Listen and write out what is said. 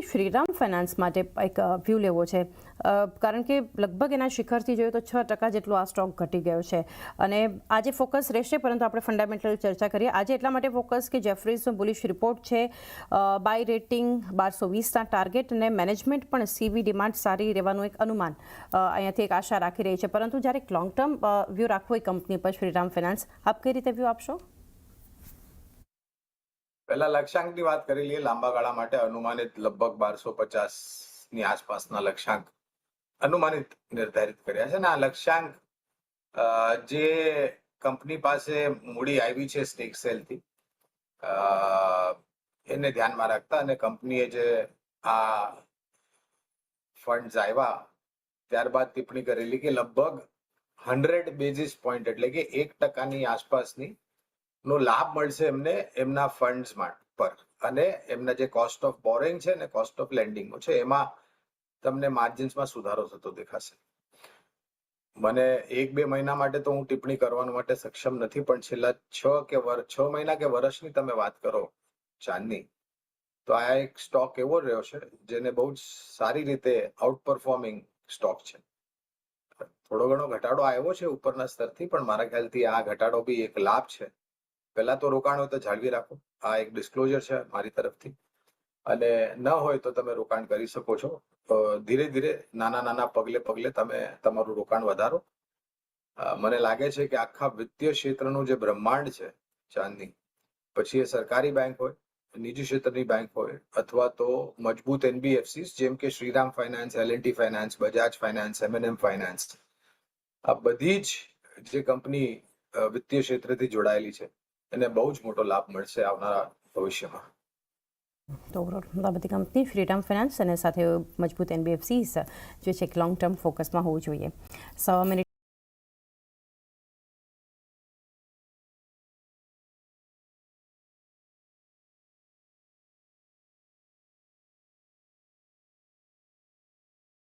Shriram finance માટે એક view લેવો છે, કારણ કે લગભગ એના શિખરથી જોઈએ તો 6% જેટલો આ સ્ટોક ઘટી ગયો છે અને આજે ફોકસ રહેશે, પરંતુ આપણે ફંડામેન્ટલ ચર્ચા કરીએ. આજે એટલા માટે ફોકસ કે જેફરીઝનો બુલિશ રિપોર્ટ છે, બાય રેટિંગ 1220ના ટાર્ગેટ અને મેનેજમેન્ટ પણ સીવી ડિમાન્ડ સારી રહેવાનું એક અનુમાન અહીંયાથી એક આશા રાખી રહી છે. પરંતુ જ્યારે એક લોંગ ટર્મ વ્યૂ રાખવો એ કંપની પર શ્રીરામ ફાઇનાન્સ, આપ કઈ રીતે વ્યૂ આપશો? પહેલા લક્ષ્યાંકની વાત કરી લઈએ. લાંબા ગાળા માટે અનુમાનિત લગભગ 1250ની આસપાસના લક્ષ્યાંક અનુમાનિત નિર્ધારિત કર્યા છે. અને આ લક્ષ્યાંક જે કંપની પાસે મૂડી આવી છે સ્ટેક સેલથી, એને ધ્યાનમાં રાખતા અને કંપનીએ જે આ ફંડ્સ આવ્યા ત્યારબાદ ટિપ્પણી કરેલી કે લગભગ 100 બેઝિસ પોઈન્ટ એટલે કે 1% આસપાસની નો લાભ મળશે એમને એમના ફંડ્સ પર, અને એમના જે કોસ્ટ ઓફ બોરોઈંગ છે ને કોસ્ટ ઓફ લેન્ડિંગ છે એમાં તમને માર્જિન્સમાં સુધારો થતો દેખાશે. મને 1-2 મહિના માટે તો હું ટિપ્પણી કરવાનું માટે સક્ષમ નથી, પણ છેલ્લા 6 મહિના કે વર્ષની તમે વાત કરો ચાંદની, તો આ એક સ્ટોક એવો રહ્યો છે જેને બહુ જ સારી રીતે આઉટ પરફોર્મિંગ સ્ટોક છે. થોડો ઘણો ઘટાડો આવ્યો છે ઉપરના સ્તરથી, પણ મારા ખ્યાલથી આ ઘટાડો બી એક લાભ છે. પહેલા તો રોકાણ હોય તો જાળવી રાખો, આ એક ડિસ્ક્લોઝર છે મારી તરફથી, અને ન હોય તો તમે રોકાણ કરી શકો છો. ધીરે ધીરે નાના પગલે તમે તમારું રોકાણ વધારો. મને લાગે છે કે આખા વિત્તીય ક્ષેત્રનું જે બ્રહ્માંડ છે ચાંદની, પછી એ સરકારી બેંક હોય, નિજી ક્ષેત્રની બેંક હોય, અથવા તો મજબૂત એનબીએફસીસ જેમ કે Shriram finance, L and T finance, Bajaj finance, એમ&એમ ફાઇનાન્સ, આ બધી જ જે કંપની વિત્તીય ક્ષેત્રથી જોડાયેલી છે એને બહુ જ મોટો લાભ મળશે આવનારા ભવિષ્યમાં. તો આ બધી કંપની શ્રીરામ ફાઇનાન્સ અને સાથે મજબૂત એનબીએફસીસ જે છે એક લોંગ ટર્મ ફોકસમાં હોવું જોઈએ. 100 મિનિટ